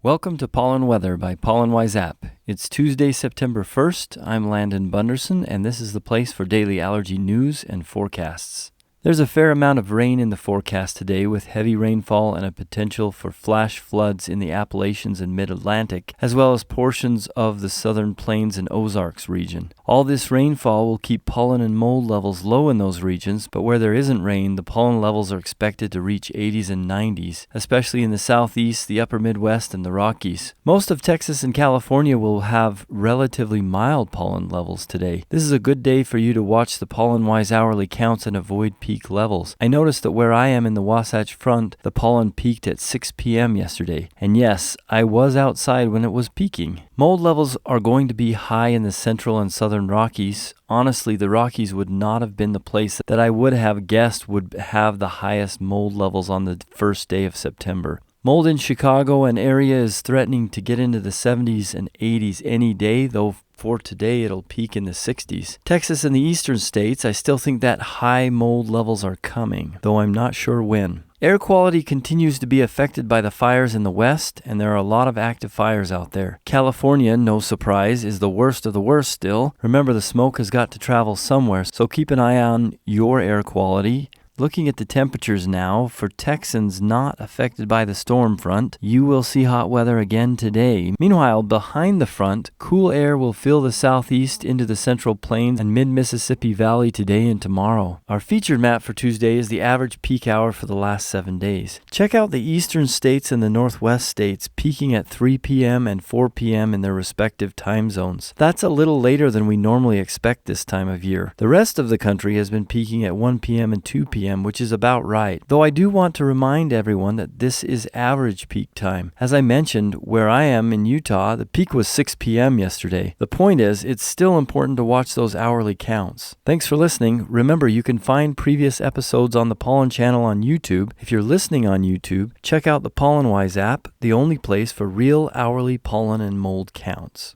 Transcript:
Welcome to Pollen Weather by Pollen Wise App. It's Tuesday, September 1st. I'm Landon Bunderson, and this is the place for daily allergy news and forecasts. There's a fair amount of rain in the forecast today, with heavy rainfall and a potential for flash floods in the Appalachians and Mid-Atlantic, as well as portions of the Southern Plains and Ozarks region. All this rainfall will keep pollen and mold levels low in those regions, but where there isn't rain, the pollen levels are expected to reach 80s and 90s, especially in the Southeast, the Upper Midwest, and the Rockies. Most of Texas and California will have relatively mild pollen levels today. This is a good day for you to watch the Pollen Wise hourly counts and avoid peak levels. I noticed that where I am in the Wasatch Front, the pollen peaked at 6 p.m. yesterday. And yes, I was outside when it was peaking. Mold levels are going to be high in the central and southern Rockies. Honestly, the Rockies would not have been the place that I would have guessed would have the highest mold levels on the first day of September. Mold in Chicago and area is threatening to get into the 70s and 80s any day, though for today it'll peak in the 60s. Texas and the eastern states, I still think that high mold levels are coming, though I'm not sure when. Air quality continues to be affected by the fires in the west, and there are a lot of active fires out there. California, no surprise, is the worst of the worst still. Remember, the smoke has got to travel somewhere, so keep an eye on your air quality. Looking at the temperatures now, for Texans not affected by the storm front, you will see hot weather again today. Meanwhile, behind the front, cool air will fill the southeast into the central plains and mid-Mississippi Valley today and tomorrow. Our featured map for Tuesday is the average peak hour for the last 7 days. Check out the eastern states and the northwest states peaking at 3 p.m. and 4 p.m. in their respective time zones. That's a little later than we normally expect this time of year. The rest of the country has been peaking at 1 p.m. and 2 p.m., which is about right. Though I do want to remind everyone that this is average peak time. As I mentioned, where I am in Utah, the peak was 6 p.m. yesterday. The point is, it's still important to watch those hourly counts. Thanks for listening. Remember, you can find previous episodes on the Pollen Channel on YouTube. If you're listening on YouTube, check out the Pollen Wise app, the only place for real hourly pollen and mold counts.